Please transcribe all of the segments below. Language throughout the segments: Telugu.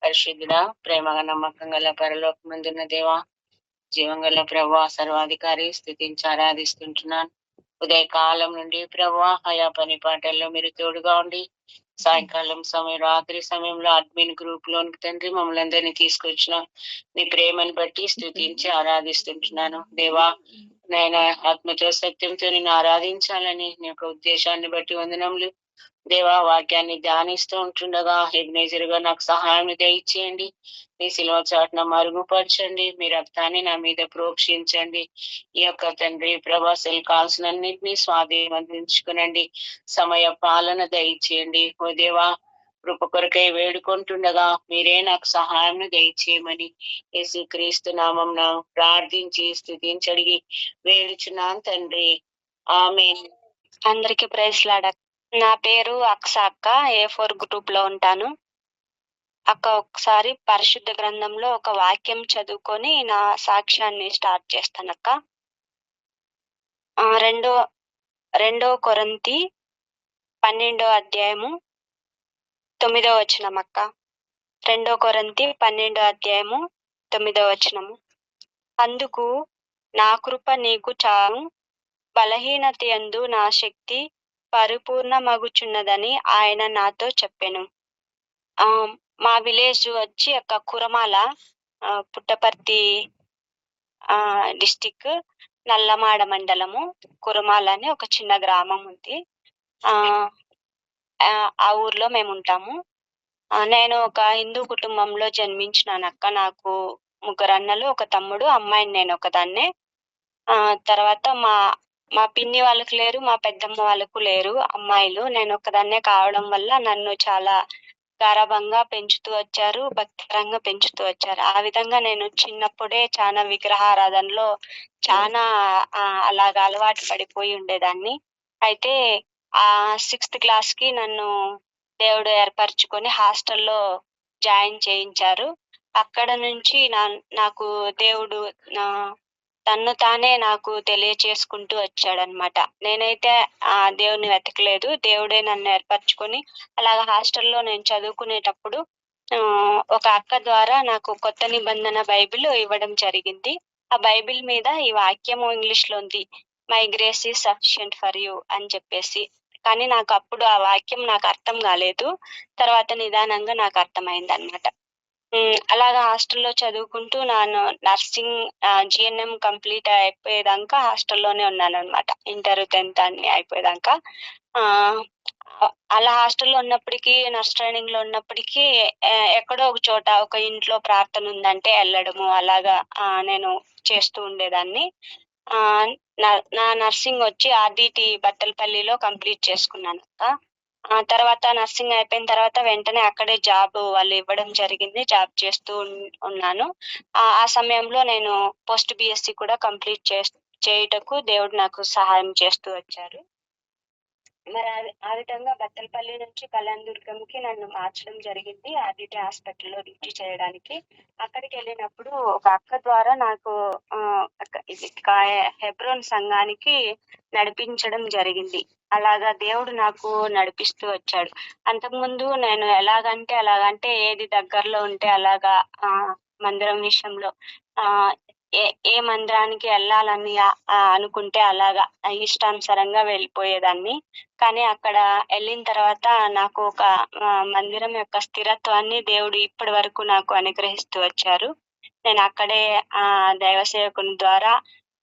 పరిశుద్ధుడా, ప్రేమగా నమ్మకం గల పరలోకమందున్న దేవా, జీవంగల ప్రభా, సర్వాధికారి స్థుతించి ఆరాధిస్తుంటున్నాను. ఉదయకాలం నుండి ప్రభా ఆయా పని పాటల్లో మీరు తోడుగా ఉండి సాయంకాలం సమయం రాత్రి సమయంలో అడ్మిన్ గ్రూప్ లోనికి తండ్రి మమ్మల్ని అందరినీ తీసుకొచ్చిన నీ ప్రేమను బట్టి స్థుతించి ఆరాధిస్తుంటున్నాను. దేవా, నేను ఆత్మతో సత్యంతో నిన్ను ఆరాధించాలని నీ యొక్క ఉద్దేశాన్ని బట్టి వందనములు. దేవా, వాక్యాన్ని ధ్యానిస్తూ ఉంటుండగా ఎగ్నేజరుగా నాకు సహాయం దయచేయండి. మీ శిలువ చాటున మరుగుపరచండి. మీ రక్తాన్ని నా మీద ప్రోక్షించండి. ఈ యొక్క తండ్రి ప్రభాసలు కాల్సినన్నింటినీ స్వాధీనందించుకునండి. సమయ పాలన దయచేయండి. ఓ దేవా, కృప కొరకై వేడుకుంటుండగా మీరే నాకు సహాయం దయచేయమని యేసుక్రీస్తు నామమున ప్రార్థించి స్తుతించడిగి వేడుచున్నాను తండ్రి. ఆమేన్. అందరికి ప్రైజ్ లార్డ్. నా పేరు అక్క. A4 గ్రూప్ లో ఉంటాను. అక్క, ఒకసారి పరిశుద్ధ గ్రంథంలో ఒక వాక్యం చదువుకొని నా సాక్ష్యాన్ని స్టార్ట్ చేస్తానక్క. రెండో కొరింథీ 12వ అధ్యాయము 9వ వచనం అక్క. 2 కొరింథీ 12వ అధ్యాయము 9వ వచనము. అందుకు నా కృప నీకు చాలు, బలహీనతయందు నా శక్తి పరిపూర్ణమగుచున్నదని ఆయన నాతో చెప్పెను. మా విలేజ్ వచ్చి అక్క కురమాల, పుట్టపర్తి డిస్టిక్, నల్లమాడ మండలము. కురమాల అని ఒక చిన్న గ్రామం ఉంది. ఆ ఊర్లో మేము ఉంటాము. నేను ఒక హిందూ కుటుంబంలో జన్మించినానక్క. నాకు 3 అన్నలు, ఒక తమ్ముడు, అమ్మాయిని నేను ఒకదాన్నే. తర్వాత మా పిన్ని వాళ్ళకు లేరు, మా పెద్దమ్మ వాళ్ళకు లేరు అమ్మాయిలు. నేను ఒకదాన్నే కావడం వల్ల నన్ను చాలా గారాబంగా పెంచుతూ వచ్చారు, భక్తిపరంగా పెంచుతూ వచ్చారు. ఆ విధంగా నేను చిన్నప్పుడే చాలా విగ్రహారాధనలో చాలా అలాగా అలవాటు పడిపోయి ఉండేదాన్ని. అయితే 6th క్లాస్ కి నన్ను దేవుడు ఏర్పరచుకొని హాస్టల్లో జాయిన్ చేయించారు. అక్కడ నుంచి నాకు దేవుడు తన్ను తానే నాకు తెలియచేసుకుంటూ వచ్చాడనమాట. నేనైతే దేవుని వెతకలేదు, దేవుడే నన్ను ఏర్పరచుకొని అలాగ హాస్టల్లో నేను చదువుకునేటప్పుడు ఒక అక్క ద్వారా నాకు కొత్త నిబంధన బైబిల్ ఇవ్వడం జరిగింది. ఆ బైబిల్ మీద ఈ వాక్యము ఇంగ్లీష్ లో ఉంది, my grace is sufficient for you అని చెప్పేసి. కానీ నాకు అప్పుడు ఆ వాక్యం నాకు అర్థం కాలేదు. తర్వాత నిదానంగా నాకు అర్థమైంది అనమాట. అలాగా హాస్టల్లో చదువుకుంటూ నేను నర్సింగ్ GNM కంప్లీట్ అయిపోయేదాకా హాస్టల్లోనే ఉన్నాను అనమాట. ఇంటర్ 10th అన్ని అయిపోయేదాకా. అలా హాస్టల్లో ఉన్నప్పటికీ, నర్స్ ట్రైనింగ్ లో ఉన్నప్పటికీ ఎక్కడో ఒక చోట ఒక ఇంట్లో ప్రార్థన ఉందంటే వెళ్ళడము, అలాగా నేను చేస్తూ ఉండేదాన్ని. నా నర్సింగ్ వచ్చి RDT బత్తలపల్లిలో కంప్లీట్ చేసుకున్నాను అక్క. తర్వాత నర్సింగ్ అయిపోయిన తర్వాత వెంటనే అక్కడే జాబ్ వాళ్ళు ఇవ్వడం జరిగింది. జాబ్ చేస్తూ ఉన్నాను. ఆ సమయంలో నేను పోస్ట్ BSc కూడా కంప్లీట్ చేయుటకు దేవుడు నాకు సహాయం చేస్తూ వచ్చారు. మరి ఆ విధంగా బత్తలపల్లి నుంచి కళ్యాణదుర్గంకి నన్ను మార్చడం జరిగింది, RDT హాస్పిటల్లో డ్యూటీ చేయడానికి. అక్కడికి వెళ్ళినప్పుడు ఒక అక్క ద్వారా నాకు హెబ్రోన్ సంఘానికి నడిపించడం జరిగింది. అలాగా దేవుడు నాకు నడిపిస్తూ వచ్చాడు. అంతకుముందు నేను ఎలాగంటే ఏది దగ్గరలో ఉంటే అలాగా మందిరం విషయంలో ఏ మందిరానికి వెళ్ళాలని అనుకుంటే అలాగా ఇష్టానుసారంగా వెళ్ళిపోయేదాన్ని. కానీ అక్కడ వెళ్ళిన తర్వాత నాకు ఒక మందిరం యొక్క స్థిరత్వాన్ని దేవుడు ఇప్పటి వరకు నాకు అనుగ్రహిస్తూ వచ్చారు. నేను అక్కడే దైవ సేవకుని ద్వారా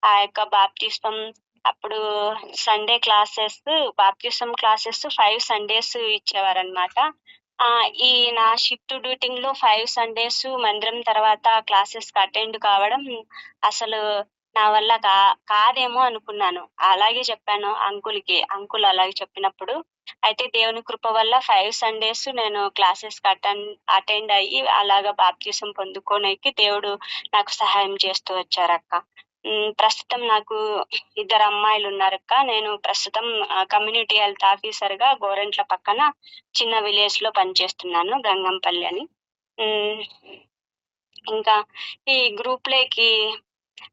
ఆ యొక్క బాప్తిస్మం, అప్పుడు సండే క్లాసెస్, బాప్తిజం క్లాసెస్ 5 Sundays ఇచ్చేవారనమాట. ఈ నా షిఫ్ట్ డ్యూటింగ్ లో 5 Sundays మందిరం తర్వాత క్లాసెస్ కి అటెండ్ కావడం అసలు నా వల్ల కాదేమో అనుకున్నాను. అలాగే చెప్పాను అంకుల్కి. అంకుల్ అలాగే చెప్పినప్పుడు అయితే దేవుని కృప వల్ల 5 Sundays నేను క్లాసెస్ కి అటెండ్ అయ్యి అలాగా బాప్తిజం పొందుకోనికి దేవుడు నాకు సహాయం చేస్తూ వచ్చారక్క. ప్రస్తుతం నాకు 2 అమ్మాయిలు ఉన్నారక్క. నేను ప్రస్తుతం కమ్యూనిటీ హెల్త్ ఆఫీసర్ గా గోరెంట్ల పక్కన చిన్న విలేజ్ లో పనిచేస్తున్నాను, గంగంపల్లి అని. ఇంకా ఈ గ్రూప్ లోకి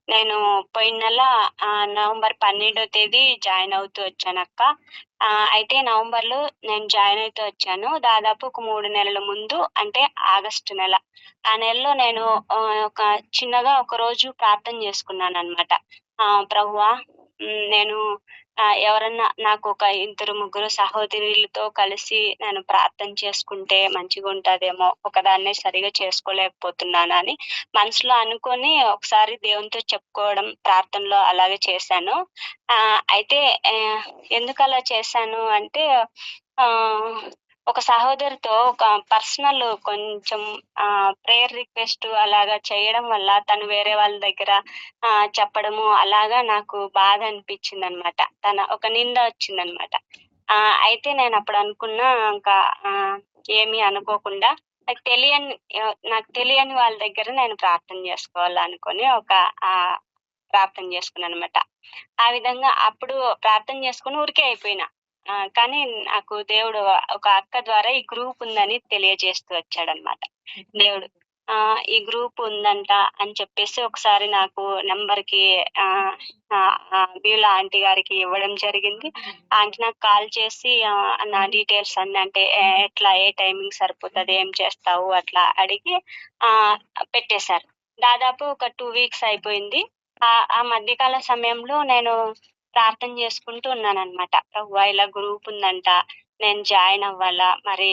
నేను పోయిన నెల నవంబర్ 12వ తేదీ జాయిన్ అవుతూ వచ్చానక్క. అయితే నవంబర్‌లో నేను జాయిన్ అయితూ వచ్చాను. దాదాపు ఒక 3 నెలల ముందు అంటే ఆగస్టు నెల. ఆ నెలలో నేను ఒక చిన్నగా ఒకరోజు ప్రార్థన చేసుకున్నాననమాట. ప్రభువా నేను ఎవరన్నా నాకొక ఇద్దరు, ముగ్గురు సహోదరులతో కలిసి నేను ప్రార్థన చేసుకుంటే మంచిగుంటదేమో, ఒకదాన్నే సరిగ్గా చేసుకోలేకపోతున్నానని మనసులో అనుకోని ఒకసారి దేవునితో చెప్పుకోవడం ప్రార్థనలో అలాగే చేశాను. అయితే ఎందుకలా చేశాను అంటే ఆహ్, ఒక సహోదరితో ఒక పర్సనల్ కొంచెం ప్రేయర్ రిక్వెస్ట్ అలాగా చేయడం వల్ల తను వేరే వాళ్ళ దగ్గర చెప్పడము అలాగా నాకు బాధ అనిపించిందనమాట. ఒక నింద వచ్చిందనమాట. అయితే నేనప్పుడు అనుకున్నా ఇంకా ఏమీ అనుకోకుండా నాకు తెలియని వాళ్ళ దగ్గర నేను ప్రార్థన జేసుకోవాలనుకోని ప్రార్థన జేసుకున్నాననమాట. ఆ విధంగా అప్పుడు ప్రార్థన జేసుకొని ఊరికే అయిపోయినా. కానీ నాకు దేవుడు ఒక అక్క ద్వారా ఈ గ్రూప్ ఉందని తెలియజేస్తూ వచ్చాడనమాట దేవుడు. ఈ గ్రూప్ ఉందంట అని చెప్పేసి ఒకసారి నాకు నంబర్‌కి ఆహ్, వీళ్ళ ఆంటీ గారికి ఇవ్వడం జరిగింది. ఆంటీ నాకు కాల్ చేసి నా డీటెయిల్స్ అన్నీ అంటే ఎట్లా ఏ టైమింగ్ సరిపోతది, ఏం చేస్తావు అట్లా అడిగి ఆహ్, పెట్టేశారు. దాదాపు ఒక 2 వీక్స్ అయిపోయింది. ఆ మధ్యకాల సమయంలో నేను ప్రార్థన చేసుకుంటూ ఉన్నాననమాట. ప్రభువా ఇలా గ్రూప్ ఉందంట, నేను జాయిన్ అవ్వాలా, మరి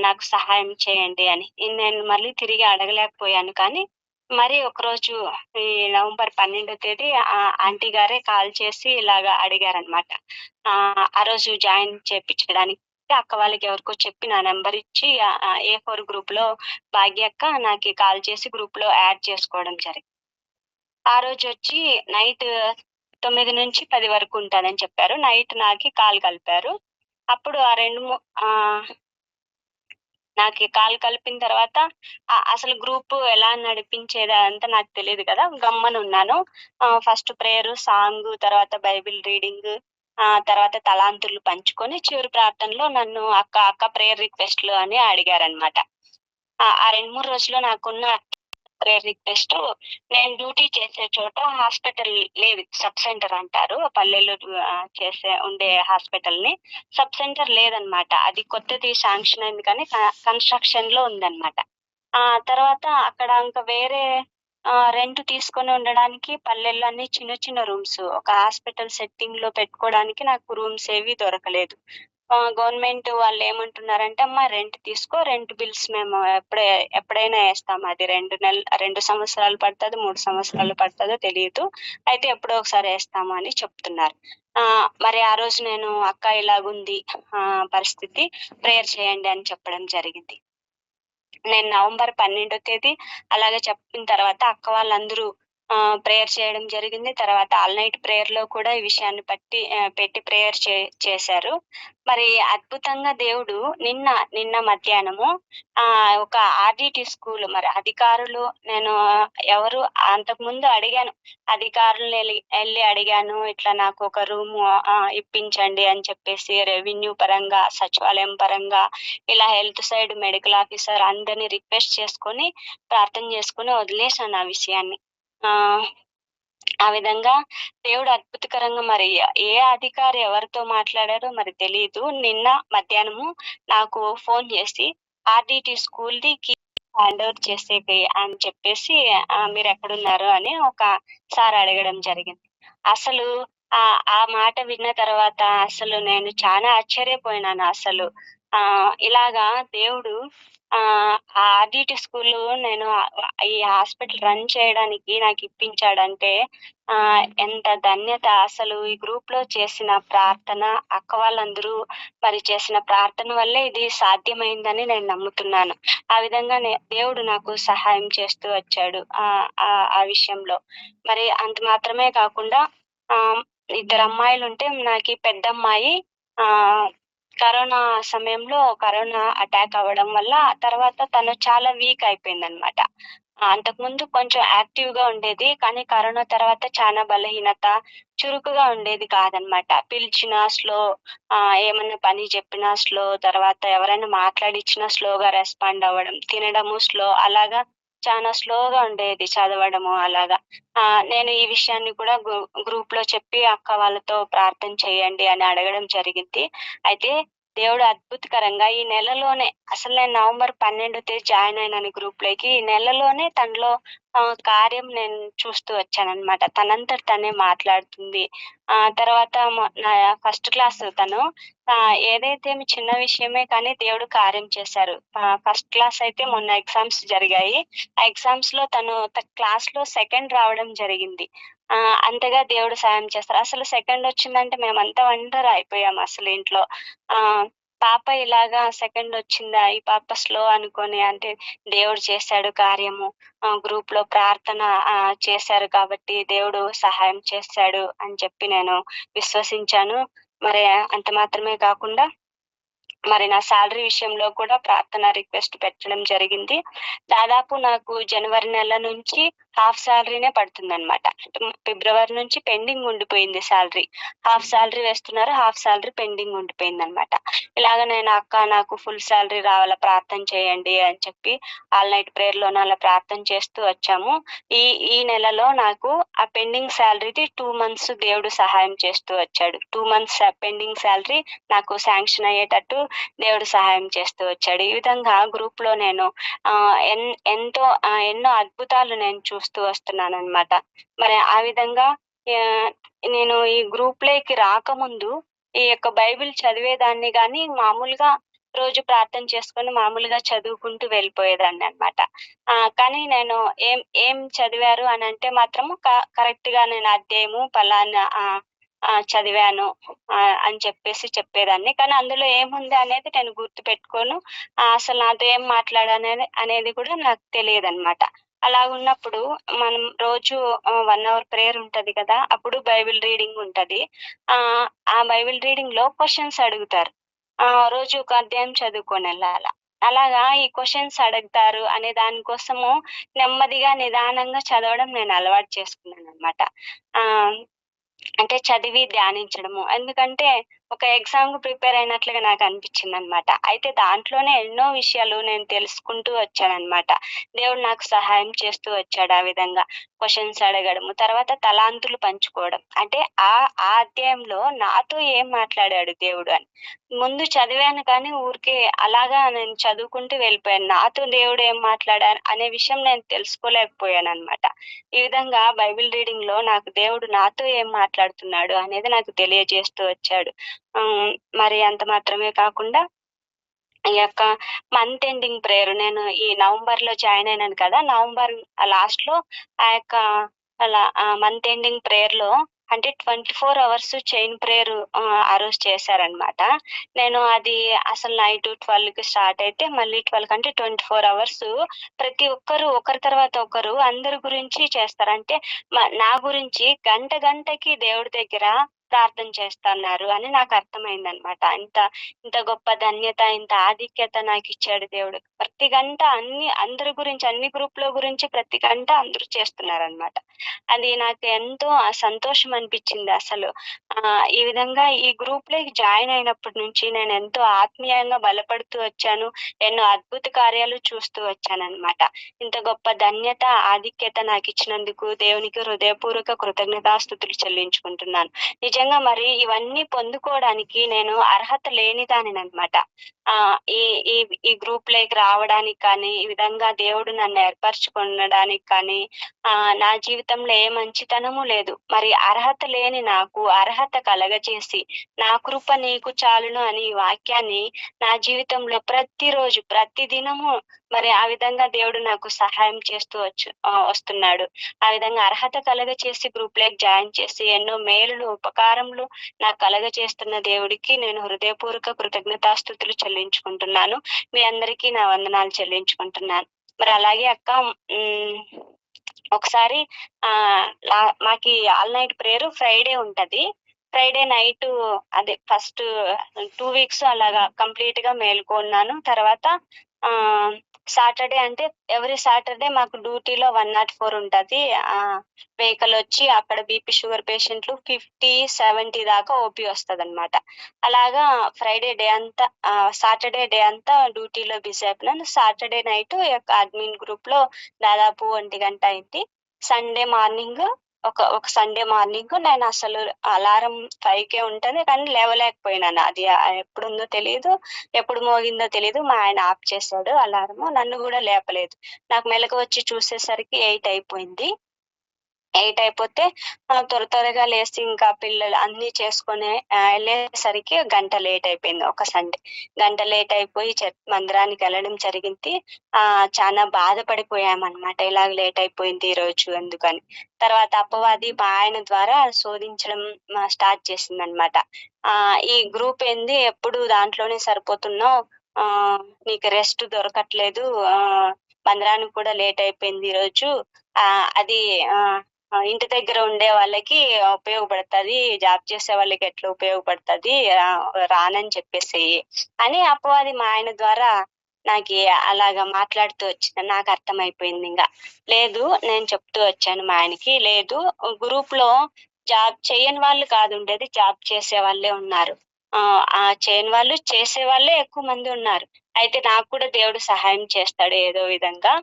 నాకు సహాయం చేయండి అని. నేను మళ్ళీ తిరిగి అడగలేకపోయాను కానీ, మరి ఒకరోజు ఈ నవంబర్ 12వ తేదీ ఆంటీ గారే కాల్ చేసి ఇలాగ అడిగారనమాట. ఆ రోజు జాయిన్ చేపిచ్చడానికి అక్క వాళ్ళకి ఎవరికో చెప్పి నా నంబర్ ఇచ్చి A4 గ్రూప్‌లో భాగ్య అక్క నాకి కాల్ చేసి గ్రూప్‌లో యాడ్ చేసుకోవడం జరిగింది. ఆ రోజొచ్చి నైట్ 9-10 వరకు ఉంటానని చెప్పారు. నైట్ నాకి కాల్ కలిపారు. అప్పుడు ఆ 2, నాకి కాల్ కలిపిన తర్వాత అసలు గ్రూపు ఎలా నడిపించేది అదంతా నాకు తెలీదు కదా! గమ్మునున్నాను. ఫస్ట్ ప్రేయరు, సాంగు, తర్వాత బైబిల్ రీడింగు, తర్వాత తలాంతులు పంచుకొని చివరి ప్రార్థనలో నన్ను అక్క ప్రేయర్ రిక్వెస్ట్‌లు అని అడిగారనమాట. ఆ 2, 3 రోజుల్లో నాకున్న ప్రేయర్ రిక్వెస్ట్ నేను డ్యూటీ చేసే చోట హాస్పిటల్ లేదు. సబ్ సెంటర్ అంటారు. పల్లెల్లో ఉండే హాస్పిటల్‌ని. సబ్ సెంటర్ లేదనమాట. అది కొత్తది శాంక్షన్ అయింది కానీ కన్‌స్ట్రక్షన్‌లో ఉందనమాట. తర్వాత అక్కడ ఇంక వేరే రెంట్ తీసుకొని ఉండడానికి పల్లెల్లో అన్ని చిన్న చిన్న రూమ్స్. ఒక హాస్పిటల్ సెట్టింగ్‌లో పెట్టుకోవడానికి నాకు రూమ్స్ ఏవి దొరకలేదు. గవర్నమెంట్ వాళ్ళేమంటున్నారంటే, "అమ్మా రెంట్ తీసుకో. రెంట్ బిల్స్ మేము ఎప్పుడైనా ఏస్తాం. అది 2 సంవత్సరాలు పడతదో, 3 సంవత్సరాలు పడతదో తెలీదు. అయితే ఎప్పుడో ఒకసారి ఏస్తాము" అని చెప్తున్నారు. మరి ఆ రోజు నేను అక్క ఇలాగుంది పరిస్థితి, ప్రేయర్ చేయండి అని చెప్పడం జరిగింది. నేను నవంబర్ 12వ తేదీ అలాగే చెప్పిన తర్వాత అక్క వాళ్ళందరూ ప్రేయర్ చేయడం జరిగింది. తర్వాత ఆల్ నైట్ ప్రేయర్‌లో కూడా ఈ విషయాన్ని పెట్టి ప్రేయర్ చేశారు. మరి అద్భుతంగా దేవుడు నిన్న మధ్యాహ్నము ఒక ఆర్‌డిటి స్కూల్ మరి అధికారులు నేను ఎవరు అంతకుముందు అడిగాను. ఎళ్లి అడిగాను. ఇట్లా నాకు ఒక రూము ఇప్పించండి అని చెప్పేసి రెవెన్యూ పరంగా, సచివాలయం పరంగా ఇలా హెల్త్ సైడ్ మెడికల్ ఆఫీసర్ అందరిని రిక్వెస్ట్ చేసుకొని, ప్రార్థన చేసుకొని వదిలేసాను ఆ విషయాన్ని. ఆహ్, ఆ విధంగా దేవుడు అద్భుతకరంగా మరి ఏ అధికారి ఎవరితో మాట్లాడారో మరి తెలీదు. నిన్న మధ్యాహ్నము నాకు ఫోను చేసి ఆర్‌డిటి స్కూల్‌ది కీ హ్యాండ్ ఓవర్ చేసేకి అని చెప్పేసి మీరెక్కడున్నారు అని ఒక సార్ అడగడం జరిగింది. అసలు ఆ మాట విన్న తర్వాత అసలు నేను చానా ఆశ్చర్యపోయినాను అసలు. ఇలాగా దేవుడు ఆ ఆర్‌డిటి స్కూలు నేను ఈ హాస్పిటల్ రన్ చేయడానికి నాకిప్పించాడంటే ఎంత ధన్యత అసలు ఈ గ్రూప్‌లో చేసిన ప్రార్థన, అక్క వాళ్ళందరూ మరి చేసిన ప్రార్థన వల్లే ఇది సాధ్యమైందని నేను నమ్ముతున్నాను. ఆ విధంగా దేవుడు నాకు సహాయం చేస్తూ వచ్చాడు. ఆ విషయంలో. మరి అంత మాత్రమే కాకుండా ఆహ్, ఇద్దరమ్మాయిలుంటే నాకీ పెద్దమ్మాయి ఆహ్, కరోనా అటాక్ అవ్వడం వల్ల తర్వాత తను చాలా వీక్ అయిపోయిందనమాట. అంతకుముందు కొంచెం యాక్టివ్‌గా ఉండేది. కానీ కరోనా తర్వాత చానా బలహీనత, చురుకుగా ఉండేది కాదనమాట. పిలిచినా స్లో, ఏమన్నా పని చెప్పినా స్లో, తర్వాత ఎవరైనా మాట్లాడిచ్చినా స్లోగా రెస్పాండ్ అవ్వడం, తినడము స్లో అలాగా చాలా స్లోగా ఉండేది చదవడము అలాగా. నేను ఈ విషయాన్ని కూడా గ్రూప్‌లో చెప్పి అక్క వాళ్ళతో ప్రార్థన చేయండి అని అడగడం జరిగింది. అయితే దేవుడు అద్భుతకరంగా ఈ నెలలోనే అసలు నేను నవంబర్ 12 తేదీ జాయిన్ అయినాను గ్రూప్‌లోకి. ఈ నెలలోనే తనలో కార్యం నేను చూస్తూ వచ్చాననమాట. తనంతట తనే మాట్లాడుతుంది. తర్వాత నా ఫస్ట్ క్లాస్ తను. ఏదైతే చిన్న విషయమే కానీ దేవుడు కార్యం చేశారు. ఫస్ట్ క్లాస్ అయితే మొన్న ఎగ్జామ్స్ జరిగాయి. ఆ ఎగ్జామ్స్‌లో తను క్లాస్‌లో సెకండ్ రావడం జరిగింది. అంతగా దేవుడు సాయం చేస్తారు. అసలు సెకండ్ వచ్చిందంటే మేమంతా వండర్ అయిపోయాం అసలు ఇంట్లో. పాప ఇలాగా సెకండ్ వచ్చిందా? ఈ పాప స్లో అనుకోని అంటే దేవుడు చేశాడు కార్యము. గ్రూప్‌లో ప్రార్థన చేశారు కాబట్టి దేవుడు సహాయం చేశాడు అని చెప్పి నేను విశ్వసించాను. మరి అంత మాత్రమే కాకుండా మరి నా సాలరీ విషయంలో కూడా ప్రార్థన రిక్వెస్ట్ పెట్టడం జరిగింది. దాదాపు నాకు జనవరి నెల నుంచి హాఫ్ సాలరీనే పడుతుందనమాట. ఫిబ్రవరి నుంచి పెండింగ్ ఉండిపోయింది సాలరీ. హాఫ్ సాలరీ వేస్తున్నారు. హాఫ్ సాలరీ పెండింగ్ ఉండిపోయిందనమాట. ఇలాగ నేను అక్క నాకు ఫుల్ సాలరీ రావాలా ప్రార్థన చేయండి అని చెప్పి ఆల్ నైట్ ప్రేయర్‌లోనే అలా ప్రార్థన చేస్తూ వచ్చాము. ఈ ఈ నెలలో నాకు ఆ పెండింగ్ సాలరీది 2 మంత్స్ దేవుడు సహాయం చేస్తూ వచ్చాడు. 2 మంత్స్ పెండింగ్ సాలరీ నాకు శాంక్షన్ అయ్యేటట్టు దేవుడు సహాయం చేస్తూ వచ్చాడు. ఈ విధంగా గ్రూప్‌లో నేను ఎన్నో అద్భుతాలు నేను చూస్తూ వస్తున్నాననమాట. మరి ఆ విధంగా ఆహ్, నేను ఈ గ్రూప్‌లోకి రాకముందు ఈ యొక్క బైబిల్ చదివేదాన్ని గానీ మామూలుగా రోజు ప్రార్థన చేసుకొని మామూలుగా చదువుకుంటూ వెళ్ళిపోయేదాన్ననమాట. కానీ నేను ఏం చదివారు అనంటే మాత్రము కరెక్ట్‌గా నేను అధ్యాయము పలానా చదివాను అని చెప్పేదాన్ని. కానీ అందులో ఏముంది అనేది నేను గుర్తుపెట్టుకోను. అసలు నాతో ఏం అనేది కూడా నాకు తెలియదనమాట. అలాగున్నప్పుడు మనం రోజు 1 అవర్ ప్రేయర్ ఉంటది కదా! అప్పుడు బైబిల్ రీడింగ్ ఉంటది. ఆ బైబిల్ రీడింగ్‌లో క్వెషన్స్ అడుగుతారు. రోజు ఒక అధ్యాయం చదువుకొనెళ్ళాల. అలాగా ఈ క్వెషన్స్ అడుగుతారు అనే దాని కోసము నెమ్మదిగా, నిదానంగా చదవడం నేను అలవాటు చేసుకున్నాననమాట. ఆహ్ అంటే చదివి ధ్యానించడము. ఎందుకంటే ఒక ఎగ్జామ్‌కి ప్రిపేర్ అయినట్లుగా నాకనిపించిందనమాట. అయితే దాంట్లోనే ఎన్నో విషయాలు నేను తెలుసుకుంటూ వచ్చాననమాట. దేవుడు నాకు సహాయం చేస్తూ వచ్చాడు ఆ విధంగా. క్వెషన్స్ అడగడము, తర్వాత తలాంతులు పంచుకోవడం. అంటే ఆ అధ్యాయంలో నాతో ఏం మాట్లాడాడు దేవుడు అని. ముందు చదివాను కానీ ఊరికే అలాగా నేను చదువుకుంటూ వెళ్ళిపోయాను. నాతో దేవుడు ఏం మాట్లాడారు అనే విషయం నేను తెలుసుకోలేకపోయాననమాట. ఈ విధంగా బైబిల్ రీడింగ్‌లో నాకు దేవుడు నాతో ఏం మాట్లాడుతున్నాడు అనేది నాకు తెలియజేస్తూ వచ్చాడు. మరి అంత మాత్రమే కాకుండా ఈ యొక్క మంత్ ఎండింగ్ ప్రేయర్ నేను ఈ నవంబర్‌లో జాయిన్ అయినాను కదా! నవంబర్ లాస్ట్‌లో ఆ యొక్క మంత్ ఎండింగ్ ప్రేయర్‌లో అంటే 24 అవర్స్ చైన్ ప్రేయర్ ఆ రోజు చేశారనమాట. నేను అది అసలు నైట్ 12కి స్టార్ట్ అయితే మళ్ళీ 12 కంటే 24 అవర్స్ ప్రతి ఒక్కరు ఒకరి తర్వాత ఒకరు అందరి గురించి చేస్తారు. అంటే నా గురించి గంట గంటకి దేవుడి దగ్గర ప్రార్థన చేస్తన్నారు అని నాకు అర్థమైందనమాట. ఇంత గొప్ప ధన్యత, ఇంత ఆధిక్యత నాకిచ్చాడు దేవుడు. ప్రతి గంట అందరి గురించి అన్ని గ్రూప్‌లో గురించి ప్రతి గంట అందరూ చేస్తున్నారనమాట. అది నాకు ఎంతో సంతోషం అనిపిచ్చింది అసలు. ఈ విధంగా ఈ గ్రూప్‌లోకి జాయిన్ అయినప్పటి నుంచి నేనెంతో ఆత్మీయంగా బలపడుతూ వచ్చాను. ఎన్నో అద్భుత కార్యాలు చూస్తూ వచ్చాననమాట. ఇంత గొప్ప ధన్యత, ఆధిక్యత నాకిచ్చినందుకు దేవునికి హృదయపూర్వక కృతజ్ఞతాస్తుతులు చెల్లించుకుంటున్నాను. నిజంగా మరి ఇవన్నీ పొందుకోవడానికి నేను అర్హత లేనిదానిననమాట. ఈ ఈ ఈ గ్రూప్‌లోకి రావడానికి కానీ, ఈ విధంగా దేవుడు నన్ను ఏర్పరచుకొనడానికి కానీ, నా జీవితంలో ఏ మంచితనము లేదు. మరి అర్హత లేని నాకు అర్హత కలగజేసి, నా కృప నీకు చాలును అని ఈ వాక్యాన్ని నా జీవితంలో ప్రతిరోజు, ప్రతి దినము మరి ఆ విధంగా దేవుడు నాకు సహాయం చేస్తూ వస్తున్నాడు. ఆ విధంగా అర్హత కలగచేసి గ్రూప్‌లోకి జాయిన్ చేసి ఎన్నో మేలులు, ఉపకారములు నాకు కలగచేస్తున్న దేవుడికి నేను హృదయపూర్వక కృతజ్ఞతాస్తుతులు చెల్లించుకుంటున్నాను. మీ అందరికీ నా వందనాలు చెల్లించుకుంటున్నాను. మరి అలాగే అక్క ఒకసారి మాకి ఆల్ నైట్ ప్రేయర్ ఫ్రైడే ఉంటది. ఫ్రైడే నైటు అదే ఫస్ట్ 2 వీక్స్ అలాగా కంప్లీట్‌గా మేలుకున్నాను. తర్వాత సాటర్డే అంటే ఎవ్రీ సాటర్డే మాకు డ్యూటీలో 104 ఉంటది. వెహికల్ వచ్చి అక్కడ బీపీ, షుగర్ పేషెంట్లు 50, 70 దాకా ఓపీ వస్తదనమాట. అలాగా ఫ్రైడే డే అంతా సాటర్డే డే అంతా డ్యూటీలో బిజీ అయిపోయినాను. సాటర్డే నైట్ అడ్మిన్ గ్రూప్‌లో దాదాపు 1 గంట అయింది. సండే మార్నింగ్ ఒక సండే మార్నింగ్ నేనసలు అలారం 5కే ఉంటది. కానీ లేవలేకపోయినాను. అది ఎప్పుడుందో తెలీదు. ఎప్పుడు మోగిందో తెలీదు. మా ఆయన ఆఫ్ చేశాడు అలారము. నన్ను గూడా లేపలేదు. నాకు మెలకువొచ్చి చూసేసరికి 8 అయిపోయింది. 8 అయిపోతే త్వరగా లేసి ఇంకా పిల్లలు అన్నీ చేసుకొని ఎళ్ళేసరికి గంట లేట్ అయిపోయింది ఒక సండే. గంట లేట్ అయిపోయి మందిరానికెళ్ళడం జరిగింది. చానా బాధపడిపోయామనమాట. ఇలాగ లేట్ అయిపోయింది ఈరోజు ఎందుకని. తర్వాత అపవాది మా ఆయన ద్వారా శోధించడం స్టార్ట్ చేసిందనమాట. ఈ గ్రూప్ ఏంది ఎప్పుడు దాంట్లోనే సరిపోతున్నావు. నీకు రెస్ట్ దొరకట్లేదు. మందిరానికి కూడా లేట్ అయిపోయింది ఈరోజు. అది ఇంటి దగ్గర ఉండే వాళ్ళకి ఉపయోగపడతది. జాబ్ చేసే వాళ్ళకి ఎట్లా ఉపయోగపడతది. రానని చెప్పేసేయి అని అపవాది మా ఆయన ద్వారా నాకి అలాగా మాట్లాడుతూ వచ్చింది. నాకు అర్థమైపోయిందింగ. లేదు నేను చెప్తూ వచ్చాను మా ఆయనకి. లేదు గ్రూప్‌లో జాబ్ చెయ్యని వాళ్ళు కాదు ఉండేది. జాబ్ చేసే వాళ్ళే ఉన్నారు. చేయని వాళ్ళు చేసే వాళ్ళే ఎక్కువ మంది ఉన్నారు. అయితే నాకు కూడా దేవుడు సహాయం చేస్తాడు ఏదో విధంగా.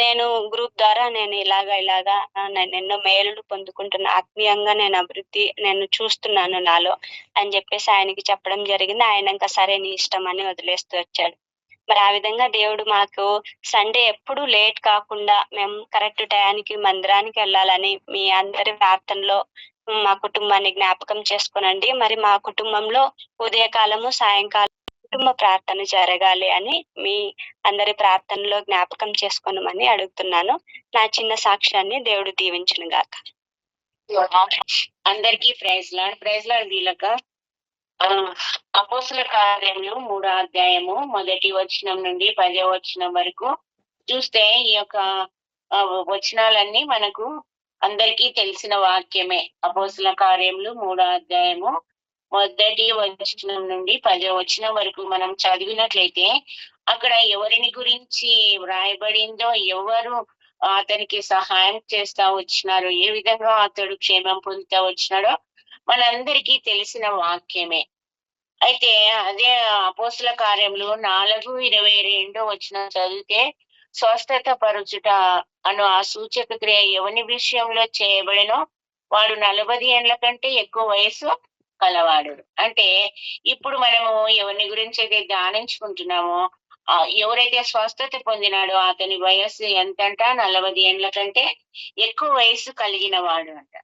నేను గ్రూప్ ద్వారా నేను ఇలాగా నేనెన్నో మేలులు పొందుకుంటున్నా. ఆత్మీయంగా నేను అభివృద్ధి నేను చూస్తున్నాను నాలో అని జెప్పేసి ఆయనకి చెప్పడం జరిగింది. ఆయన ఇంకా సరే నీ ఇష్టం అని వదిలేస్తూ వచ్చాడు. మరి ఆ విధంగా దేవుడు మాకు సండే ఎప్పుడూ లేట్ కాకుండా మేము కరెక్ట్ టయానికి మందిరానికెళ్ళాలని మీ అందరి ప్రార్థనలో మా కుటుంబాన్ని జ్ఞాపకం చేసుకోనండి. మరి మా కుటుంబంలో ఉదయకాలము, సాయంకాలం కుటుంబ ప్రార్థన జరగాలి అని మీ అందరి ప్రార్థనలో జ్ఞాపకం చేసుకోనమని అడుగుతున్నాను. నా చిన్న సాక్ష్యాన్ని దేవుడు దీవించును గాక. అందరికీ ప్రైజ్ లార్డ్ వీళ్ళక అపోస్తుల కార్యములు 3వ అధ్యాయము 1వ వచనం నుండి 10వ వచనం వరకు చూస్తే ఈ యొక్క వచనాలన్నీ మనకు అందరికీ తెలిసిన వాక్యమే. అపోస్తుల కార్యములు 3వ అధ్యాయము 1వ వచనం నుండి 10వ వచనం వరకు మనం చదివినట్లయితే అక్కడ ఎవరిని గురించి వ్రాయబడిందో, ఎవరు అతనికి సహాయం చేస్తా వచ్చినారో, ఏ విధంగా అతడు క్షేమం పొందుతా వచ్చినాడో మనందరికీ తెలిసిన వాక్యమే. అయితే అదే అపోస్తుల కార్యములు 4:22 వచనం చదివితే స్వస్థత పరుచుట అను ఆ సూచక క్రియ ఎవని విషయంలో చేయబడినో వాడు 40 ఏండ్ల కంటే ఎక్కువ వయసు కలవాడు. అంటే ఇప్పుడు మనము ఎవరిని గురించి అయితే ధ్యానించుకుంటున్నామో ఎవరైతే స్వస్థత పొందినాడో అతని వయస్సు ఎంతంట 40 ఏండ్ల కంటే ఎక్కువ వయసు కలిగిన వాడు అంట.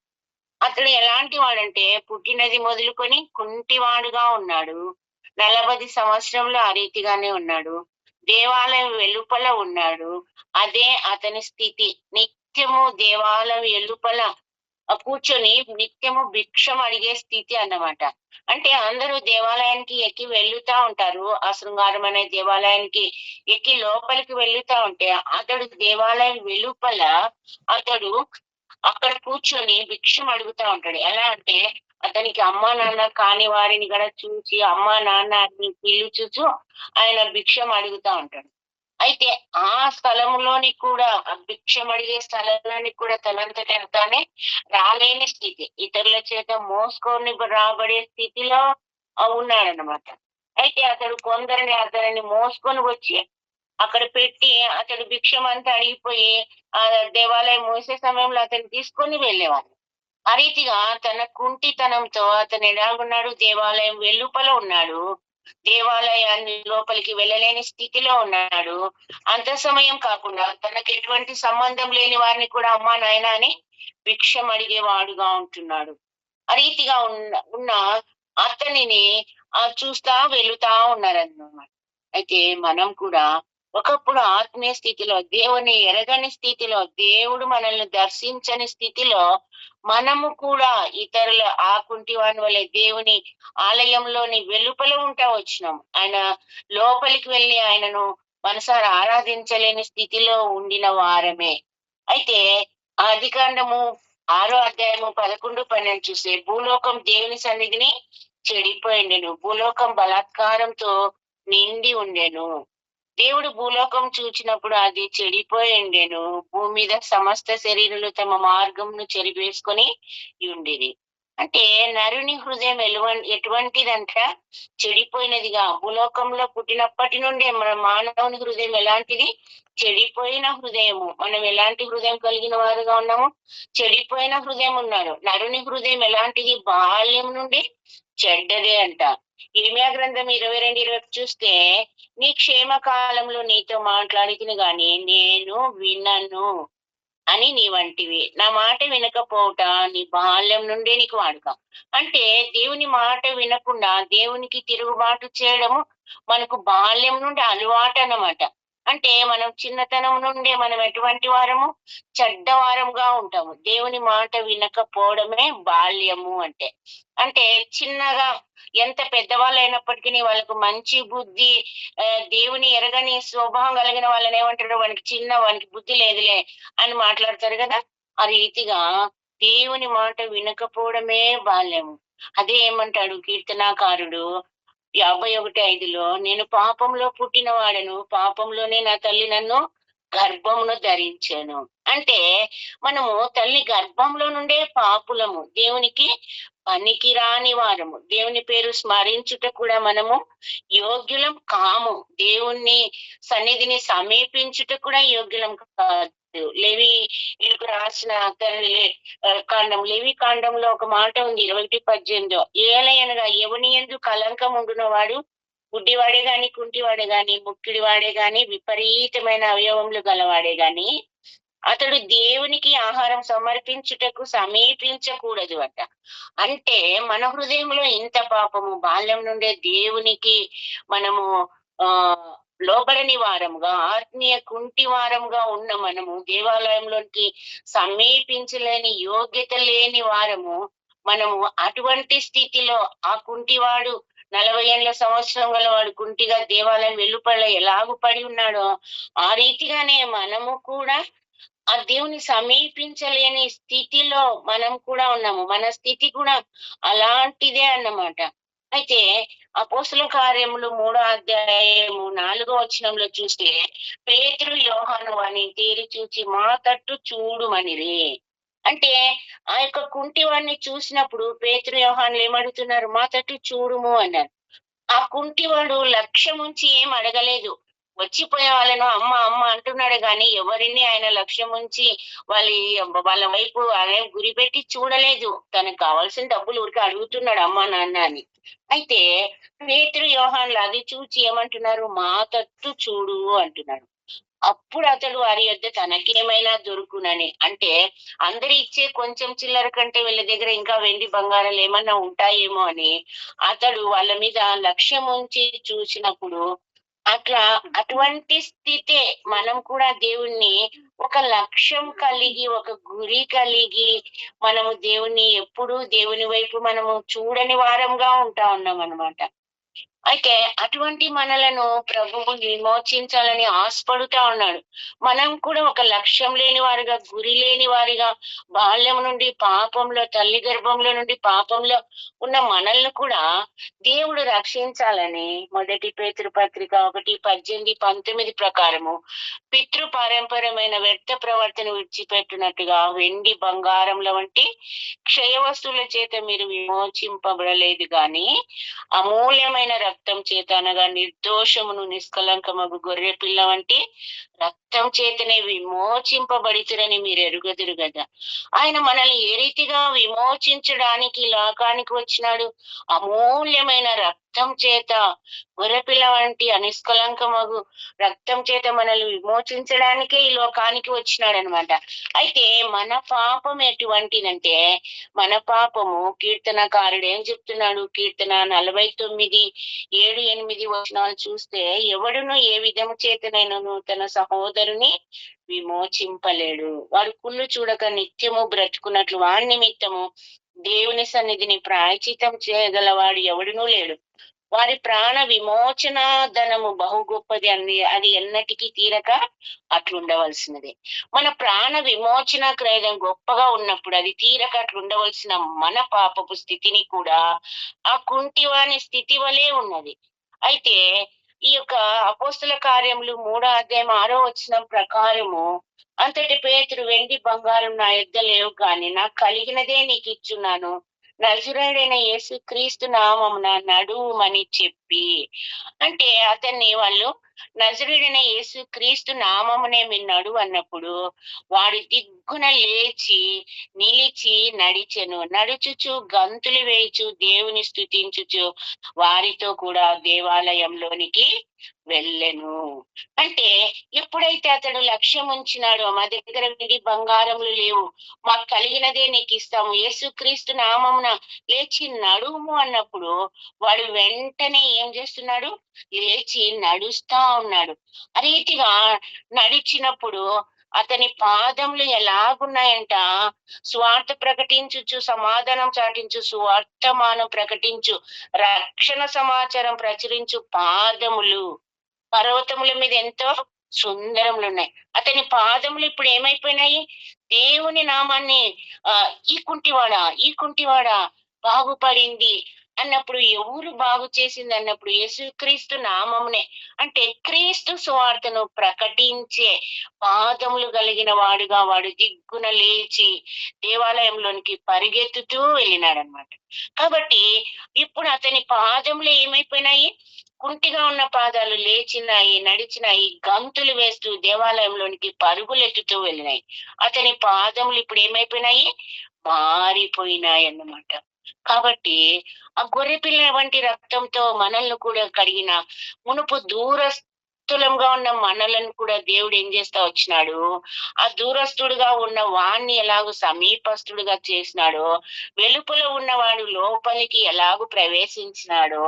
అతడు ఎలాంటి వాడంటే పుట్టినది మొదలుకొని కుంటివాడుగా ఉన్నాడు. 40 సంవత్సరంలో ఆ రీతిగానే ఉన్నాడు. దేవాలయం వెలుపల ఉన్నాడు. అదే అతని స్థితి. నిత్యము దేవాలయం వెలుపల కూర్చొని నిత్యము భిక్షం అడిగే స్థితి అన్నమాట. అంటే అందరూ దేవాలయానికి ఎక్కి వెళ్తా ఉంటారు. ఆ శృంగారం అనే దేవాలయానికి ఎక్కి లోపలికి వెళ్తా ఉంటే అతడు దేవాలయం వెలుపల అతడు అక్కడ కూర్చొని భిక్షం అడుగుతా ఉంటాడు. ఎలా అంటే అతనికి అమ్మా నాన్న కాని వారిని కూడా చూసి అమ్మా నాన్న అని పిలుచుచు ఆయన భిక్షం అడుగుతా ఉంటాడు. అయితే ఆ స్థలంలోని కూడా ఆ భిక్షం అడిగే స్థలంలోని కూడా తనంతట తానే రాలేని స్థితి, ఇతరుల చేత మోసుకొని రాబడే స్థితిలో ఉన్నాడనమాట. అయితే అతడు కొందరిని అతనిని మోసుకొని వచ్చి అక్కడ పెట్టి అతడు భిక్షం అంతా అడిగిపోయి ఆ దేవాలయం మూసే సమయంలో అతను తీసుకొని వెళ్ళేవాడు. ఆ రీతిగా తన కుంటితనంతో అతను ఎలాగున్నాడు, దేవాలయం వెలుపల ఉన్నాడు. దేవాలయాన్ని లోపలికి వెళ్ళలేని స్థితిలో ఉన్నాడు. అంత సమయం కాకుండా తనకు ఎటువంటి సంబంధం లేని వారిని కూడా అమ్మా నాయన అని భిక్షం అడిగేవాడుగా ఉంటున్నాడు. ఆ రీతిగా ఉన్న అతనిని చూస్తా వెళుతా ఉన్నారన్నమాట. అయితే మనం కూడా ఒకప్పుడు ఆత్మీయ స్థితిలో, దేవుని ఎరగని స్థితిలో, దేవుడు మనల్ని దర్శించని స్థితిలో మనము కూడా ఇతరుల ఆ కుంటివాని వలె దేవుని ఆలయంలోని వెలుపల ఉంటా వచ్చినాం. ఆయన లోపలికి వెళ్ళి ఆయనను మనసారా ఆరాధించలేని స్థితిలో ఉండిన వారమే. అయితే ఆదికాండము 6వ అధ్యాయము 11, 12 చూస్తే భూలోకం దేవుని సన్నిధిని చెడిపోయిండెను, భూలోకం బలాత్కారంతో నిండి ఉండెను. దేవుడు భూలోకం చూచినప్పుడు అది చెడిపోయిండెను. భూమి మీద సమస్త శరీరులు తమ మార్గమును చెరిపేసుకొని ఉండేది. అంటే నరుని హృదయం ఎటువంటిదంట? చెడిపోయినదిగా. భూలోకంలో పుట్టినప్పటి నుండే మన మానవుని హృదయం ఎలాంటిది? చెడిపోయిన హృదయము. మనం ఎలాంటి హృదయం కలిగిన వారుగా ఉన్నాము? చెడిపోయిన హృదయం ఉన్నాడు. నరుని హృదయం ఎలాంటిది? బాల్యం నుండి చెడ్డదే అంట. ఇర్మియా గ్రంథం 22:20 చూస్తే, నీ క్షేమ కాలంలో నీతో మాట్లాడితిని గాని నేను వినను అని నీవంటివి. నా మాట వినకపోవుట నీ బాల్యం నుండే నీకు వాడుక. అంటే దేవుని మాట వినకుండా దేవునికి తిరుగుబాటు చేయడము మనకు బాల్యం నుండి అలవాటన్నమాట. అంటే మనం చిన్నతనం నుండే మనం ఎటువంటి వారము? చెడ్డవారంగా ఉంటాము. దేవుని మాట వినకపోవడమే బాల్యము అంటే. అంటే చిన్నగా ఎంత పెద్దవాళ్ళైనప్పటికిని వాళ్ళకు మంచి బుద్ధి దేవుని ఎరగని స్వభావం కలిగిన వాళ్ళని ఏమంటారు? వానికి బుద్ధి లేదులే అని మాట్లాడతారు కదా! ఆ రీతిగా దేవుని మాట వినకపోవడమే బాల్యము. అదే ఏమంటాడు కీర్తనాకారుడు 51:5లో, నేను పాపంలో పుట్టిన వాడను, పాపంలోనే నా తల్లి నన్ను గర్భమును ధరించెను. అంటే మనము తల్లి గర్భంలో నుండే పాపులము. దేవునికి పనికిరాని వారము. దేవుని పేరు స్మరించుట కూడా మనము యోగ్యులం కాము. దేవుని సన్నిధిని సమీపించుట కూడా యోగ్యులం కాదు. లేవీయులకు రాసిన లేవి కాండంలో ఒక మాట ఉంది 21:18. ఏలయనగా ఎవని యందు కళంకం ఉండునవాడు గుడ్డివాడే గాని, కుంటివాడే గాని, ముక్కిడివాడే గాని, విపరీతమైన అవయవములు గలవాడే గాని అతడు దేవునికి ఆహారం సమర్పించుటకు సమీపించకూడదు అట. అంటే మన హృదయంలో ఇంత పాపము బాల్యం నుండే దేవునికి మనము ఆ లోబడని వారముగా, ఆత్మీయ కుంటి వారముగా ఉన్న మనము దేవాలయంలోకి సమీపించలేని యోగ్యత లేని వారము మనము. అటువంటి స్థితిలో ఆ కుంటివాడు 40 ఏళ్ల సంవత్సరం గల వాడు కుంటిగా దేవాలయం వెలుపల ఎలాగు పడి ఉన్నాడో ఆ రీతిగానే మనము కూడా ఆ దేవుని సమీపించలేని స్థితిలో మనం కూడా ఉన్నాము. మన స్థితి కూడా అలాంటిదే అన్నమాట. అయితే అపోస్తుల కార్యములు 3:4 చూస్తే, పేతురు యోహాను వాని తేరి చూచి మా తట్టు చూడుమనిరి. అంటే ఆ యొక్క కుంటివాడిని చూసినప్పుడు పేతురు యోహానులు ఏమడుగుతున్నారు? మా తట్టు చూడుము అన్నారు. ఆ కుంటివాడు లక్ష్యముంచి ఏం అడగలేదు. వచ్చిపోయే వాళ్ళను అమ్మ అమ్మ అంటున్నాడు గాని ఎవరిని ఆయన లక్ష్యముంచి వాళ్ళ వైపు ఆయన గురిపెట్టి చూడలేదు. తనకు కావాల్సిన డబ్బులు ఊరికే అడుగుతున్నాడు అమ్మా నాన్న అని. అయితే పేతురు యోహానులు అది చూచి ఏమంటున్నారు? మా తట్టు చూడు అంటున్నాడు. అప్పుడు అతడు వారి యొద్ద తనకేమైనా దొరుకునని, అంటే అందరు ఇచ్చే కొంచెం చిల్లర కంటే వీళ్ళ దగ్గర ఇంకా వెండి బంగారాలు ఏమన్నా ఉంటాయేమో అని అతడు వాళ్ళ మీద లక్ష్యం ఉంచి చూసినప్పుడు, అట్లా అటువంటి స్థితే మనం కూడా దేవుణ్ణి ఒక లక్ష్యం కలిగి, ఒక గురి కలిగి మనము దేవుణ్ణి ఎప్పుడూ దేవుని వైపు మనము చూడని వారంగా ఉంటా ఉన్నాం అన్నమాట. అయితే అటువంటి మనలను ప్రభువు విమోచించాలని ఆశపడుతా ఉన్నాడు. మనం కూడా ఒక లక్ష్యం లేని వారిగా, గురి లేని వారిగా, బాల్యం నుండి పాపంలో, తల్లి గర్భంలో నుండి పాపంలో ఉన్న మనల్ని కూడా దేవుడు రక్షించాలని 1 పేతురు పత్రిక 1:18-19 ప్రకారము పితృ పారంపర్యమైన వ్యర్థ ప్రవర్తన విడిచిపెట్టినట్టుగా వెండి బంగారంల వంటి క్షయ వస్తువుల చేత మీరు విమోచింపబడలేదు గాని అమూల్యమైన రక్తం చేత, అనగా నిర్దోషమును నిష్కలంకమగు గొర్రె పిల్ల వంటి రక్తం చేతనే విమోచింపబడితురని మీరు ఎరుగదురు కదా. ఆయన మనల్ని ఏ రీతిగా విమోచించడానికి లోకానికి వచ్చినాడు? అమూల్యమైన రక్తం చేత, గొర్రెపిల్ల వంటి అనిష్కలంకమగు రక్తం చేత మనల్ని విమోచించడానికే ఈ లోకానికి వచ్చినాడనమాట. అయితే మన పాపం ఎటువంటిదంటే, మన పాపము కీర్తనకారుడు ఏం చెప్తున్నాడు? కీర్తన 49:7-8 చూస్తే, ఎవడును ఏ విధము చేతనైనను తన సహోదరుని విమోచింపలేడు. వాడు కుళ్ళు చూడక నిత్యము బ్రతుకున్నట్లు వాడి నిమిత్తము దేవుని సన్నిధిని ప్రాయచితం చేయగలవాడు ఎవడునూ లేడు. వారి ప్రాణ విమోచన ధనము బహు గొప్పది అంది, అది ఎన్నటికీ తీరక అట్లుండవలసినది. మన ప్రాణ విమోచన క్రయం గొప్పగా ఉన్నప్పుడు అది తీరక అట్లుండవలసిన మన పాపపు స్థితిని కూడా ఆ కుంటివాని స్థితి వలె ఉన్నది. అయితే ఈ యొక్క అపోస్తుల కార్యములు 3:6 ప్రకారము, అంతటి పేతురు, వెండి బంగారం నా యొద్ద లేవు గాని నాకు కలిగినదే నీకు ఇచ్చున్నాను, నజరేయుడైన యేసు క్రీస్తు నామమున నడువుమని చెప్పి. అంటే అతన్ని వాళ్ళు నజరేయుడైన యేసు క్రీస్తు నామమునే మీరు నడువు అన్నప్పుడు వాడు దిగ్గున లేచి నిలిచి నడిచెను. నడుచుచు గంతులు వేయుచు దేవుని స్తుతించుచు వారితో కూడా దేవాలయంలోనికి వెళ్ళెను. అంటే ఎప్పుడైతే అతడు లక్ష్యం ఉంచినాడో, మా దగ్గర వెండి బంగారములు లేవు, మాకు కలిగినదే నీకు ఇస్తాము, యేసుక్రీస్తు నామమున లేచి నడుము అన్నప్పుడు వాడు వెంటనే ఏం చేస్తున్నాడు? లేచి నడుస్తా ఉన్నాడు. ఆ రీతిగా నడిచినప్పుడు అతని పాదములు ఎలాగున్నాయంట? స్వార్థ ప్రకటించుచు, సమాధానం చాటించు, సువర్తమానం ప్రకటించు, రక్షణ సమాచారం ప్రచురించు పాదములు పర్వతముల మీద ఎంతో సుందరములు ఉన్నాయి. అతని పాదములు ఇప్పుడు ఏమైపోయినాయి? దేవుని నామాన్ని ఈ కుంటివాడా బాగుపడింది అన్నప్పుడు, ఎవరు బాగు చేసింది అన్నప్పుడు యేసుక్రీస్తు నామమునే. అంటే క్రీస్తు సువార్తను ప్రకటించే పాదములు కలిగిన వాడుగా వాడు దిగ్గున లేచి దేవాలయంలోనికి పరిగెత్తుతూ వెళ్ళినాడనమాట. కాబట్టి ఇప్పుడు అతని పాదములు ఏమైపోయినాయి? కుంటిగా ఉన్న పాదాలు లేచినాయి, నడిచినాయి, గంతులు వేస్తూ దేవాలయంలోనికి పరుగులెత్తుతూ వెళ్ళినాయి. అతని పాదములు ఇప్పుడు ఏమైపోయినాయి? మారిపోయినాయి అన్నమాట. కాబట్టి ఆ గొర్రెపిల్ల వంటి రక్తంతో మనల్ని కూడా కడిగిన, మునుపు దూరస్థులంగా ఉన్న మనలను కూడా దేవుడు ఏం చేస్తా వచ్చినాడు? ఆ దూరస్తుడుగా ఉన్న వాణ్ణి ఎలాగో సమీపస్తుడుగా చేసినాడో, వెలుపల ఉన్నవాడు లోపలికి ఎలాగూ ప్రవేశించినాడో,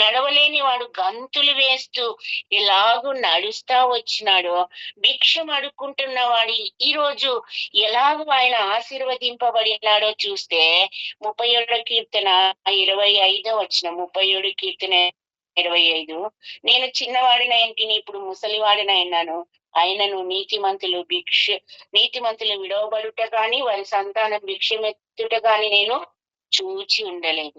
నడవలేని వాడు గంతులు వేస్తూ ఎలాగూ నడుస్తా వచ్చినాడో, భిక్షం అడుక్కుంటున్న వాడు ఈ రోజు ఎలాగూ ఆయన ఆశీర్వదింపబడినాడో చూస్తే 37 కీర్తన 25 37 కీర్తన 25, నేను చిన్నవాడిన ఇంటిని ఇప్పుడు ముసలివాడినైనాను, ఆయనను నీతిమంతులు విడవబడుట గాని వారి సంతానం భిక్షమెత్తుట గాని నేను చూచి ఉండలేదు.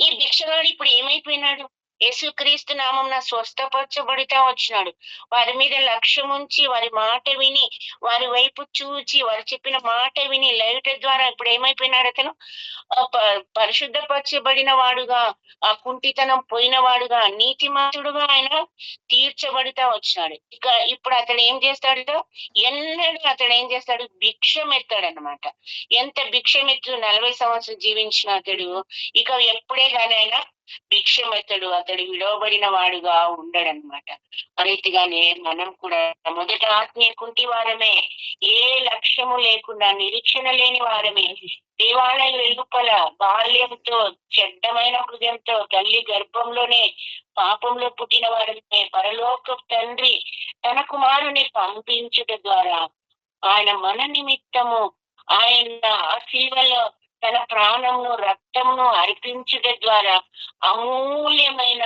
ఈ భిక్షగాడు ఇప్పుడు ఏమైపోయినాడు? యేసుక్రీస్తు నామం స్వస్థపరచబడుతా వచ్చినాడు. వారి మీద లక్ష్యం ఉంచి, వారి మాట విని, వారి వైపు చూచి, వారు చెప్పిన మాట విని లేయుట ద్వారా ఇప్పుడు ఏమైపోయినాడు? అతను పరిశుద్ధపరచబడిన వాడుగా, ఆ కుంటితనం పోయిన వాడుగా, నీతిమంతుడుగా ఆయన తీర్చబడుతా వచ్చినాడు. ఇక ఇప్పుడు అతడు ఏం చేస్తాడు? ఎన్నడూ అతడు ఏం చేస్తాడు? భిక్షం ఎత్తాడనమాట. ఎంత భిక్షం ఎత్తు 40 సంవత్సరాలు జీవించిన అతడు ఇక ఎప్పుడే కానీ ఆయన భిక్షమెత్తడు. అతడు విడవబడిన వాడుగా ఉండడనమాట. ఆ రీతిగానే మనం కూడా మొదట ఆత్మీయ కుంటి వారమే, ఏ లక్ష్యము లేకుండా నిరీక్షణ లేని వారమే, దేవాలయ వెలుపల బాల్యంతో, చెడ్డమైన హృదయంతో, తల్లి గర్భంలోనే పాపంలో పుట్టిన వారమే, పరలోక తండ్రి తన కుమారుని పంపించుట ద్వారా ఆయన మన నిమిత్తము ఆయన ఆ శిలువలో తన ప్రాణమును రక్తమును అర్పించుట ద్వారా అమూల్యమైన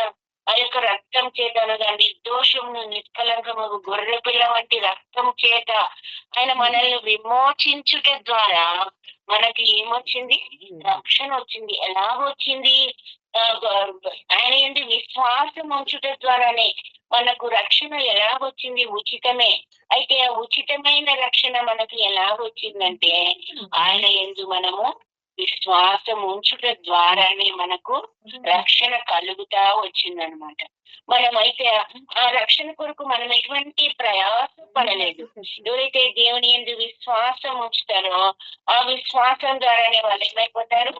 ఆ యొక్క రక్తం చేత, అనగా నిర్దోషమును నిష్కలంకము గొర్రె పిల్ల వంటి రక్తం చేత ఆయన మనల్ని విమోచించుట ద్వారా మనకి ఏమొచ్చింది? రక్షణ వచ్చింది. ఎలాగొచ్చింది? ఆయన ఏంటి? విశ్వాసం ఉంచుట ద్వారానే మనకు రక్షణ ఎలాగొచ్చింది? ఉచితమే. అయితే ఆ ఉచితమైన రక్షణ మనకి ఎలాగొచ్చిందంటే ఆయన యందు మనము విశ్వాసం ఉంచుట ద్వారానే మనకు రక్షణ కలుగుతా వచ్చిందనమాట. మనమైతే ఆ రక్షణ కొరకు మనం ఎటువంటి ప్రయాసం పడలేదు. ఎవరైతే దేవుని యందు విశ్వాసం ఉంచుతారో ఆ విశ్వాసం ద్వారానే వాళ్ళు ఏమైపోతారు?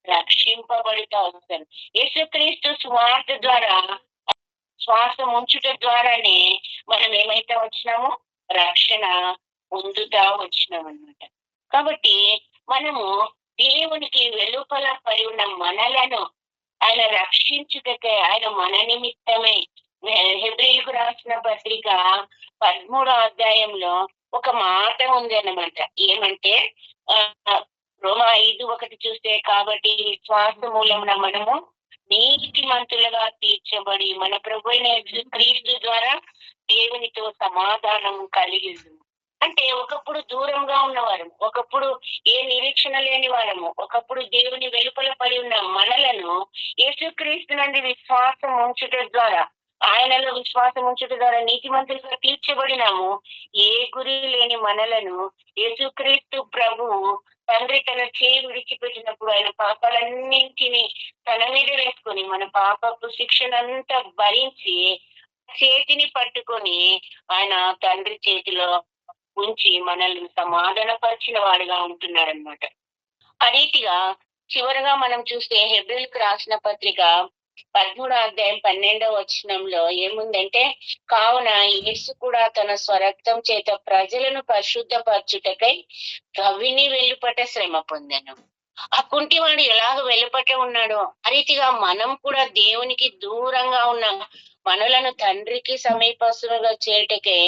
రక్షింపబడుతూ వస్తారు. యేసుక్రీస్తు సువార్త ద్వారా, శ్వాసం ఉంచుట ద్వారానే మనం ఏమైతే వచ్చినామో రక్షణ పొందుతా వచ్చినాం అన్నమాట. కాబట్టి మనము దేవునికి వెలుపల పడి ఉన్న మనలను ఆయన రక్షించుటకే, ఆయన మన నిమిత్తమే. హెబ్రీయులకు రాసిన పత్రిక 13వ అధ్యాయంలో ఒక మాట ఉంది అన్నమాట. ఏమంటే రోమా 5:1 చూస్తే, కాబట్టి విశ్వాస మూలమున మనము నీతిమంతులుగా తీర్చబడి మన ప్రభువైన క్రీస్తు ద్వారా దేవునితో సమాధానం కలిగి. అంటే ఒకప్పుడు దూరంగా ఉన్నవారు, ఒకప్పుడు ఏ నిరీక్షణ లేని వారము, ఒకప్పుడు దేవుని వెలుపల పడి ఉన్న మనలను యేసుక్రీస్తు నుండి విశ్వాసం ఉంచుట ద్వారా ఆయనలో విశ్వాసం ఉంచుట ద్వారా నీతిమంతులుగా తీర్చబడినాము. ఏ గురి లేని మనలను యేసుక్రీస్తు ప్రభువు తండ్రి తన చేయి విడిచిపెట్టినప్పుడు ఆయన పాపాలన్నింటినీ తన మీద వేసుకొని మన పాపపు శిక్షనంతా భరించి చేతిని పట్టుకొని ఆయన తండ్రి చేతిలో ఉంచి మనల్ని సమాధానపరిచిన వాడిగా ఉంటున్నాడనమాట. ఆ రీతిగా చివరగా మనం చూస్తే హెబ్రీయులకు రాసిన పత్రిక 13వ అధ్యాయం 12వ వచనంలో ఏముందంటే, కావున యేసు కూడా తన స్వరక్తం చేత ప్రజలను పరిశుద్ధపరచుటకై గవిని వెలుపట శ్రమ పొందెను. ఆ కుంటివాడు ఎలాగ వెలుపట ఉన్నాడో ఆ రీతిగా మనం కూడా దేవునికి దూరంగా ఉన్న మనలను తండ్రికి సమీపస్తులుగా చేయటకే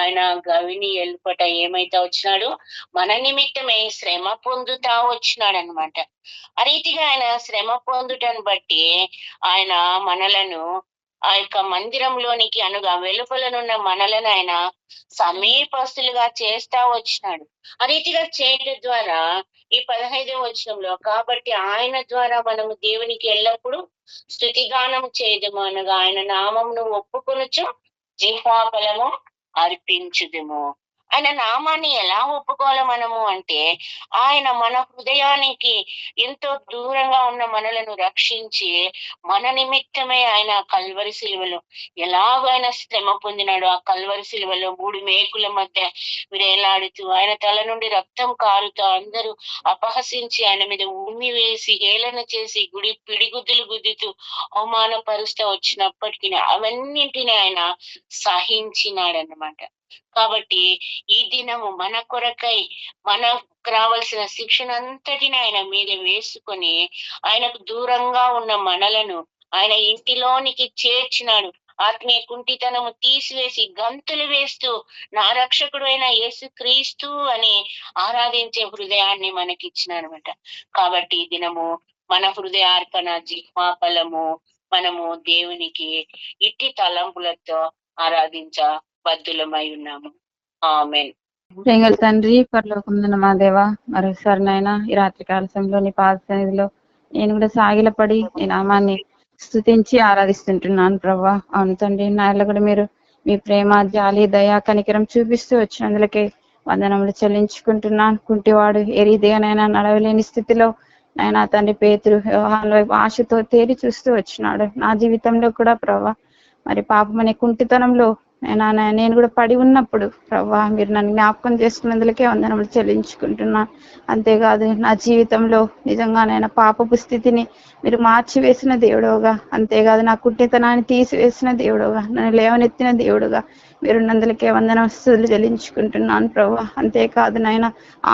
ఆయన గవిని ఎలుపట ఏమైతే వచ్చినాడు, మన నిమిత్తమే శ్రమ పొందుతా వచ్చినాడు అనమాట. ఆ రీతిగా ఆయన శ్రమ పొందుటను బట్టి ఆయన మనలను ఆ యొక్క మందిరంలోనికి అనగా వెలుపలనున్న మనలను ఆయన సమీపస్తులుగా చేస్తా వచ్చినాడు. ఆ రీతిగా చేయడం ద్వారా ఈ 15వ వచనంలో, కాబట్టి ఆయన ద్వారా మనము దేవునికి ఎల్లప్పుడూ స్తుతిగానం చేయదము అనగా ఆయన నామమును ఒప్పుకొనుచు జిహ్వాఫలము అర్పించుదుము. ఆయన నామాన్ని ఎలా ఒప్పుకోవాలి మనము అంటే, ఆయన మన హృదయానికి ఎంతో దూరంగా ఉన్న మనలను రక్షించి మన నిమిత్తమే ఆయన కల్వరి శిలువలో ఎలాగో ఆయన శ్రమ పొందినాడు. ఆ కల్వరి శిలువలో 3 మేకుల మధ్య వేలాడుతూ ఆయన తల నుండి రక్తం కారుతూ అందరూ అపహసించి ఆయన మీద ఉమ్మి వేసి హేళన చేసి పిడిగుద్దులు గుద్దుతూ అవమానపరుస్తూ వచ్చినప్పటికీ అవన్నింటినీ ఆయన సహించినాడన్నమాట. కాబట్టి ఈ దినము మన కొరకై మనకు రావాల్సిన శిక్షణ అంతటిని ఆయన మీద వేసుకొని ఆయనకు దూరంగా ఉన్న మనలను ఆయన ఇంటిలోనికి చేర్చినాడు. ఆత్మీయ కుంటితనము తీసివేసి గంతులు వేస్తూ నా రక్షకుడు అయిన యేసు క్రీస్తు అని ఆరాధించే హృదయాన్ని మనకిచ్చినారనమాట. కాబట్టి ఈ దినము మన హృదయార్పణ జిహ్వాఫలము మనము దేవునికి ఇట్టి తలంపులతో ఆరాధించ బద్దులమై ఉన్నాము. ఆమేన్. ప్రేంగల తండ్రి, పరలోకమున్న మా దేవ, మరోసారి నాయన ఈ రాత్రి కాల సమయంలో నీ పాద సన్నిధిలో నేను కూడా సాగిలపడి నీ నామాన్ని స్తుతించి ఆరాధిస్తుంటున్నాను ప్రభా. అవును తండ్రి, నాయన కూడా మీరు మీ ప్రేమ జాలి దయా కనికరం చూపిస్తూ వచ్చినందులకే వందనములు చెల్లించుకుంటున్నాను. కుంటివాడు ఏ రీతిగానైనా నడవలేని స్థితిలో నాయన తండ్రి పేతురు యోహాను వైపు ఆశతో తేరి చూస్తూ వచ్చినాడు. నా జీవితంలో కూడా ప్రభా మరి పాపం అనే కుంటితనంలో నేను కూడా పడి ఉన్నప్పుడు ప్రభా మీరు నన్ను జ్ఞాపకం చేసుకున్నందులకే వందనములు చెల్లించుకుంటున్నా. అంతేకాదు నా జీవితంలో నిజంగా నేను పాపపు స్థితిని మీరు మార్చివేసిన దేవుడుగా, అంతేకాదు నా కుంటితనాన్ని తీసివేసిన దేవుడుగా, నన్ను లేవనెత్తిన దేవుడుగా మీరు నందులకే వందనస్తులు చెల్లించుకుంటున్నాను ప్రభా. అంతేకాదు నాయన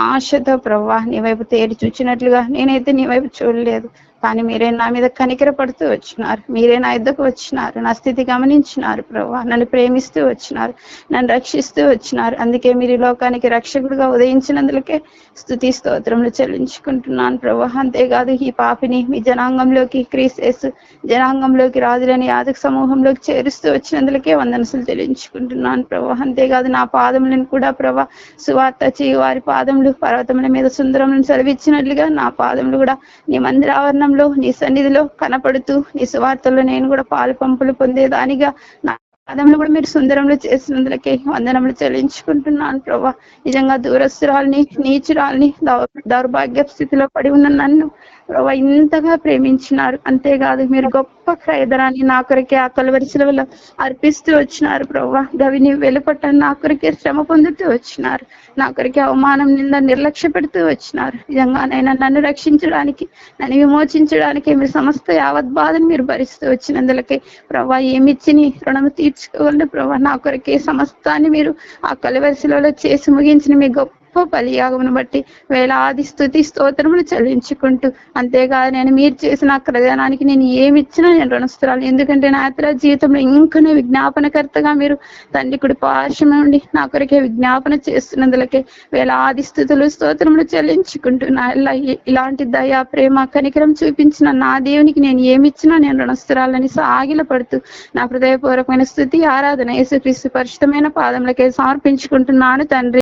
ఆశతో ప్రభా నీ వైపు తేరి చూచినట్లుగా నేనైతే నీ వైపు చూడలేదు, కానీ మీరే నా మీద కనికర పడుతూ వచ్చినారు. మీరే నా యుద్ధకు వచ్చినారు, నా స్థితి గమనించినారు ప్రభా, నన్ను ప్రేమిస్తూ వచ్చినారు, నన్ను రక్షిస్తూ వచ్చినారు. అందుకే మీరు ఈ లోకానికి రక్షకుడుగా ఉదయించినందులకే స్తుతి స్తోత్రములు చెల్లించుకుంటున్నాను ప్రభా. అంతేకాదు ఈ పాపిని మీ జనాంగంలోకి క్రీస్తు జనాంగంలోకి రాజులని యాజక సమూహంలోకి చేరుస్తూ వచ్చినందులకే వందనసులు చెల్లించుకుంటున్నాను ప్రభా. అంతేకాదు నా పాదములను కూడా ప్రభా సువార్త చేయి వారి పాదములు పర్వతముల మీద సుందరములను సెలవిచ్చినట్లుగా నా పాదములు కూడా నీ మందిర ఆవరణంలో నీ సన్నిధిలో కనపడుతూ నీ సువార్తలో నేను కూడా పాలు పంపులు పొందేదానిగా నా పాదములు కూడా మీరు సుందరంలో చేసినందులకే వందనములు చెల్లించుకుంటున్నాను ప్రభా. నిజంగా దూరస్తురాల్ని నీచురాల్ని దౌర్భాగ్య స్థితిలో పడి ఉన్న నన్ను ప్రభా ఇంతగా ప్రేమించినారు. అంతేకాదు మీరు గొప్ప క్రయధనాన్ని నా కొరకే ఆ కల్వరి శిలువలో అర్పిస్తూ వచ్చినారు ప్రభా. గవిని వెలుపట నా కొరకే శ్రమ పొందుతూ వచ్చినారు, నా కొరకే అవమానం నింద నిర్లక్ష్య పెడుతూ వచ్చినారు. నిజంగానైనా నన్ను రక్షించడానికి నన్ను విమోచించడానికి మీరు సమస్త యావత్ బాధను మీరు భరిస్తూ వచ్చినందులకే ప్రభా ఏమిచ్చి నీ రుణము తీర్చుకోగలరు ప్రభా. నా కొరకే సమస్తాన్ని మీరు ఆ కల్వరి శిలువలో చేసి ముగించిన మీ గొప్ప బలియాగమును బట్టి వేలాది స్తుతి స్తోత్రములు చెల్లించుకుంటూ, అంతేకాదు నేను మీరు చేసిన క్రయానానికి నేను ఏమి ఇచ్చినా నేను రుణస్తురాలు. ఎందుకంటే నా యాత్ర జీవితంలో ఇంకనే విజ్ఞాపనకర్తగా మీరు తండ్రి కుడి పార్శ్వం నుండి నా కొరకే విజ్ఞాపన చేస్తున్నందులకే వేలాది స్తుతులు స్తోత్రములు చెల్లించుకుంటున్నా. ఇలాంటి దయ ప్రేమ కనికరం చూపించిన నా దేవునికి నేను ఏమి ఇచ్చినా నేను రుణస్తురాలని సాగిల పడుతూ నా హృదయపూర్వకమైన స్తుతి ఆరాధన యేసుక్రీస్తు పరిశుద్ధమైన పాదములకే సమర్పించుకుంటున్నాను తండ్రి.